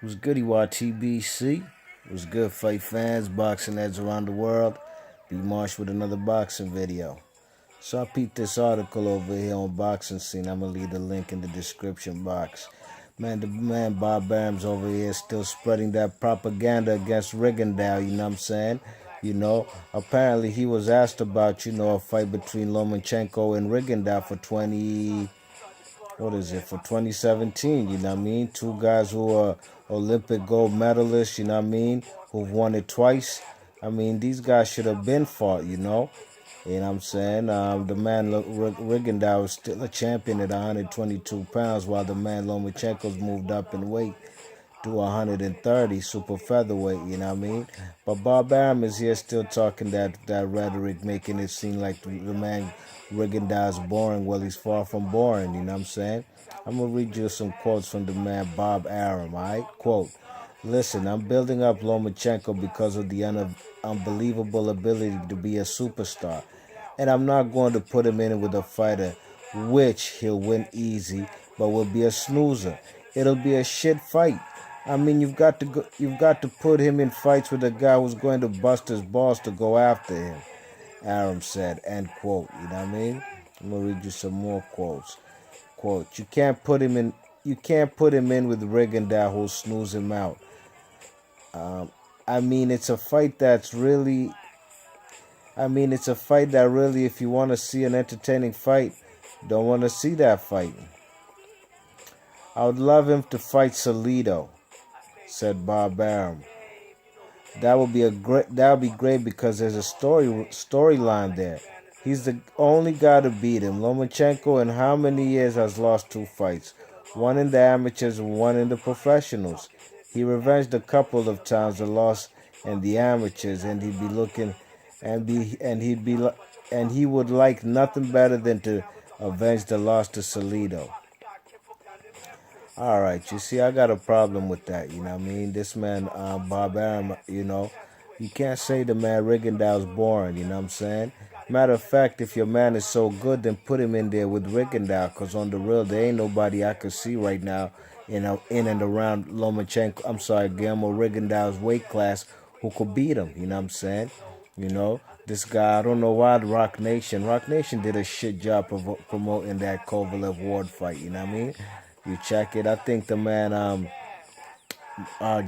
Was good, TBC? Was good, fight fans, boxing heads around the world? B Marsh with another boxing video. So I peeped this article over here on Boxing Scene. I'm gonna leave the link in the description box. Man, the man Bob Arum's over here still spreading that propaganda against Rigondeaux, you know what I'm saying? Apparently he was asked about, a fight between Lomachenko and Rigondeaux for 2017, you know what I mean? Two guys who are Olympic gold medalists, you know what I mean, who've won it twice. I mean, these guys should have been fought, you know? You know what I'm saying? The man Rigondeaux is still a champion at 122 pounds, while the man Lomachenko's moved up in weight to 130, super featherweight, you know what I mean? But Bob Arum is here still talking that rhetoric, making it seem like the man Rigondeaux is boring. Well, he's far from boring, you know what I'm saying? I'm going to read you some quotes from the man Bob Arum, all right? Quote, "Listen, I'm building up Lomachenko because of the unbelievable ability to be a superstar. And I'm not going to put him in with a fighter which he'll win easy, but will be a snoozer. It'll be a shit fight. I mean, you've got to put him in fights with a guy who's going to bust his balls to go after him," Arum said, end quote. You know what I mean? I'm gonna read you some more quotes. Quote, you can't put him in with Rigondeaux who'll snooze him out. I mean, it's a fight that's really it's a fight that really, if you want to see an entertaining fight, don't want to see that fight. I would love him to fight Salido," said Bob Arum. That would be great because there's a storyline there. He's the only guy to beat him. Lomachenko in how many years has lost two fights? One in the amateurs and one in the professionals. He revenged a couple of times the loss in the amateurs, and he would like nothing better than to avenge the loss to Salido. All right, you see, I got a problem with that. You know what I mean? This man, Bob Arum, you can't say the man Rigondeaux's boring. You know what I'm saying? Matter of fact, if your man is so good, then put him in there with Rigondeaux, because on the real, there ain't nobody I could see right now in and around Guillermo Rigondeaux's weight class who could beat him. You know what I'm saying? This guy, I don't know why Rock Nation did a shit job promoting that Kovalev Ward fight. You know what I mean? You check it. I think the man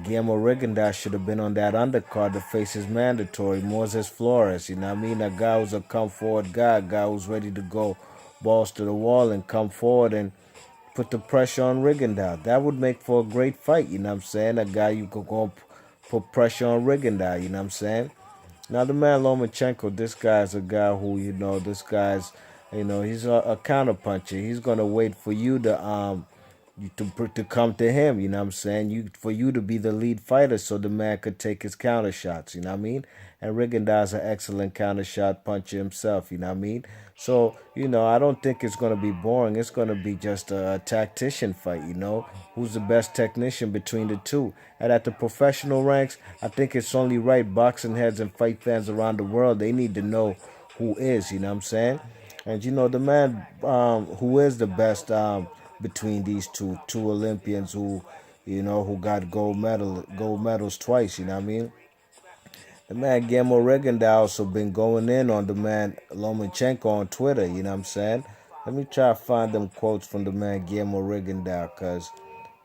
Guillermo Rigondeaux should have been on that undercard to face his mandatory Moises Flores. You know what I mean? A guy who's a come forward guy, a guy who's ready to go balls to the wall and come forward and put the pressure on Rigondeaux. That would make for a great fight. You know what I'm saying? A guy you could go put pressure on Rigondeaux. You know what I'm saying? Now the man Lomachenko, this guy's a guy who, he's a counterpuncher. He's gonna wait for you to come to him, you know what I'm saying? For you to be the lead fighter so the man could take his counter shots, you know what I mean? And Rigondeaux's an excellent counter shot puncher himself, you know what I mean? So, I don't think it's going to be boring. It's going to be just a tactician fight, Who's the best technician between the two? And at the professional ranks, I think it's only right boxing heads and fight fans around the world, they need to know who is, you know what I'm saying? And, the man who is the best between these two Olympians who got gold medals twice, you know what I mean? The man Guillermo Rigondeaux also been going in on the man Lomachenko on Twitter, you know what I'm saying? Let me try to find them quotes from the man Guillermo Rigondeaux, because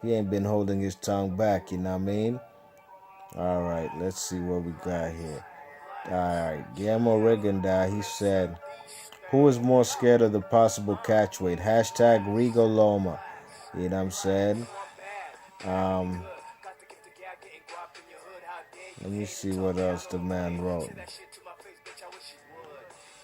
he ain't been holding his tongue back, you know what I mean? All right, let's see what we got here. All right, Guillermo Rigondeaux, he said, "Who is more scared of the possible catch weight? Hashtag Rigo Loma." You know what I'm saying? Let me see what else the man wrote.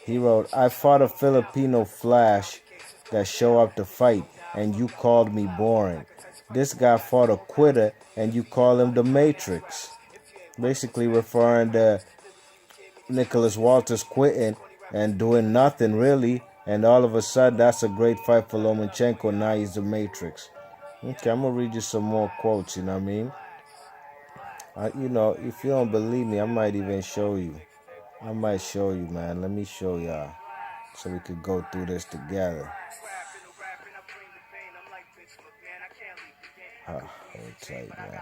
He wrote, "I fought a Filipino flash that show up to fight, and you called me boring. This guy fought a quitter, and you call him the Matrix." Basically referring to Nicholas Walters quitting and doing nothing really, and all of a sudden that's a great fight for Lomachenko. Now he's the Matrix. Okay, I'm gonna read you some more quotes. You know what I mean? If you don't believe me, I might even show you. I might show you, man. Let me show y'all so we could go through this together. Tight, man.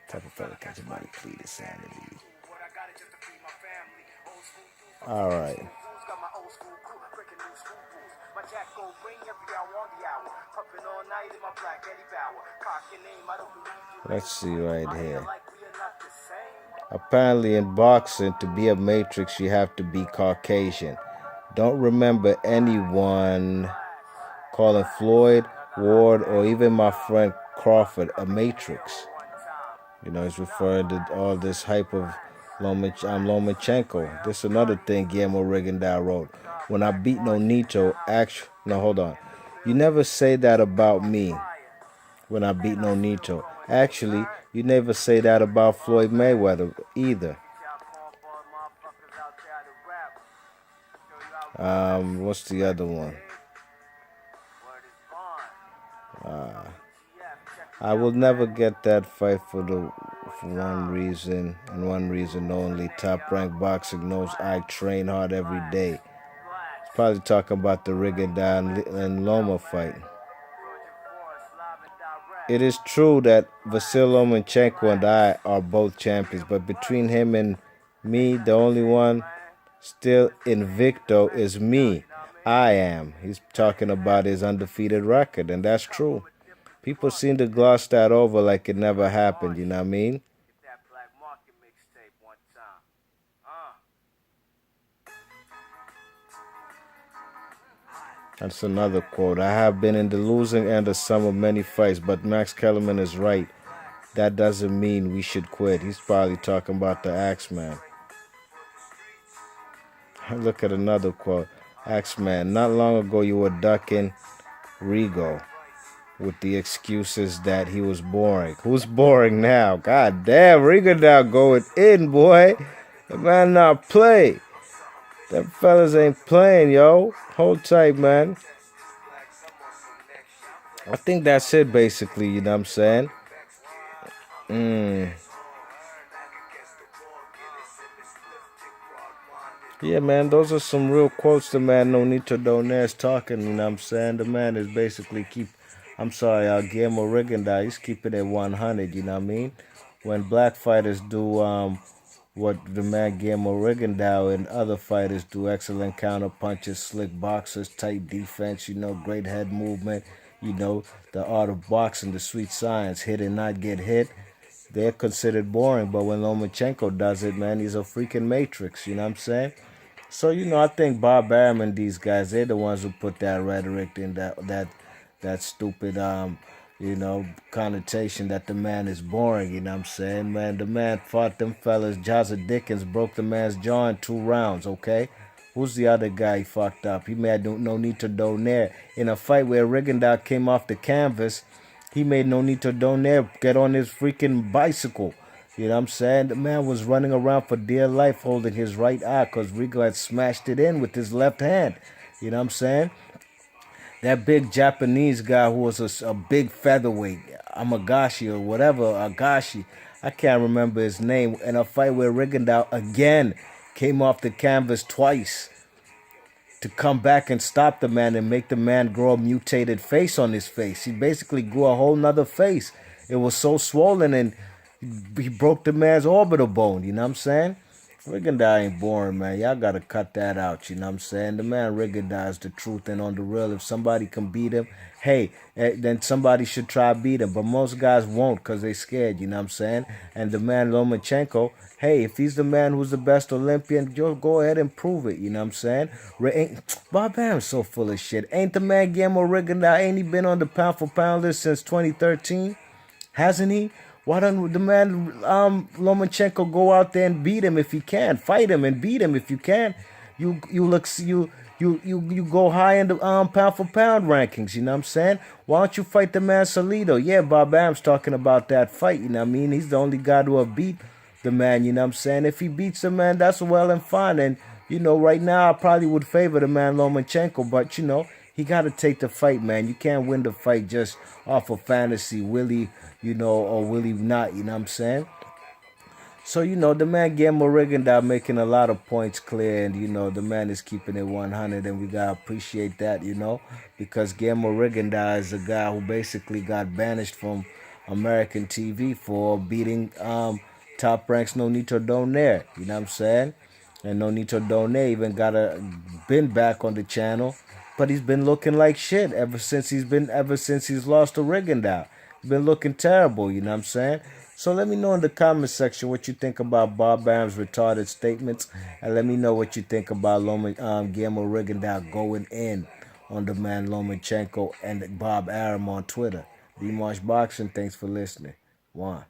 Type of fella catch your body plead insanity. All right. Let's see right here. Apparently in boxing, to be a matrix, you have to be Caucasian. Don't remember anyone calling Floyd, Ward, or even my friend Crawford a matrix. You know, he's referring to all this hype of Lomachenko. This is another thing Guillermo Rigondeaux wrote. When I beat Nonito, no, hold on. You never say that about me when I beat Nonito. Actually, you never say that about Floyd Mayweather either. What's the other one? I will never get that fight for one reason and one reason only. Top Rank Boxing knows I train hard every day. He's probably talking about the Rigondeaux and Loma fight. It is true that Vasyl Lomachenko and I are both champions, but between him and me, the only one still invicto is me. I am. He's talking about his undefeated record, and that's true. People seem to gloss that over like it never happened, you know what I mean? That's another quote. I have been in the losing end of some of many fights, but Max Kellerman is right. That doesn't mean we should quit. He's probably talking about the Axeman. Look at another quote. Axeman, not long ago you were ducking Rigo with the excuses that he was boring. Who's boring now? God damn, Rigo now going in, boy. The man not play. Them fellas ain't playing, yo. Hold tight, man. I think that's it, basically, you know what I'm saying? Yeah, man, those are some real quotes the man Nonito Donaire is talking, you know what I'm saying? The man is basically Guillermo Rigondeaux, he's keeping it 100, you know what I mean? When black fighters do what the man Guillermo Rigondeaux and other fighters do, excellent counter punches, slick boxers, tight defense, you know, great head movement, you know, the art of boxing, the sweet science, hit and not get hit, they're considered boring. But when Lomachenko does it, man, he's a freaking matrix, you know what I'm saying? So, you know, I think Bob Arum and these guys, they're the ones who put that rhetoric in that stupid connotation that the man is boring, you know what I'm saying? Man, the man fought them fellas. Jazza Dickens broke the man's jaw in 2 rounds, okay? Who's the other guy he fucked up? He made Nonito Donaire in a fight where Rigondeaux came off the canvas. He made Nonito Donaire get on his freaking bicycle. You know what I'm saying? The man was running around for dear life holding his right eye because Rigo had smashed it in with his left hand. You know what I'm saying? That big Japanese guy who was a big featherweight, Amagashi or whatever, Agashi, I can't remember his name, in a fight where Rigondeaux again came off the canvas twice to come back and stop the man and make the man grow a mutated face on his face. He basically grew a whole nother face. It was so swollen and he broke the man's orbital bone, you know what I'm saying? Rigondeaux ain't boring, man. Y'all gotta cut that out, you know what I'm saying? The man Rigondeaux is the truth, and on the real, if somebody can beat him, hey, then somebody should try beat him. But most guys won't because they scared, you know what I'm saying? And the man Lomachenko, hey, if he's the man who's the best Olympian, just go ahead and prove it, you know what I'm saying? Bob Arum's so full of shit. Ain't the man Guillermo Rigondeaux, ain't he been on the pound for pound list since 2013? Hasn't he? Why don't the man Lomachenko go out there and beat him if he can? Fight him and beat him if you can. You go high in the pound for pound rankings, you know what I'm saying? Why don't you fight the man Salido? Yeah, Bob Arum's talking about that fight, you know what I mean? He's the only guy to have beat the man, you know what I'm saying? If he beats the man, that's well and fine. And, you know, right now I probably would favor the man Lomachenko, but, you know, he got to take the fight, man. You can't win the fight just off of fantasy, Willie, you know, or Willie not, you know what I'm saying? So, the man Guillermo Rigondeaux making a lot of points clear, and, the man is keeping it 100, and we got to appreciate that, because Guillermo Rigondeaux is a guy who basically got banished from American TV for beating Top Ranks No Nito Donaire, you know what I'm saying? And No Nito Donaire even been back on the channel, but he's been looking like shit ever since he's lost to Rigondeaux. He's been looking terrible, you know what I'm saying? So let me know in the comment section what you think about Bob Arum's retarded statements, and let me know what you think about Guillermo Rigondeaux going in on the man Lomachenko and Bob Arum on Twitter. D Marsh Boxing, thanks for listening. One.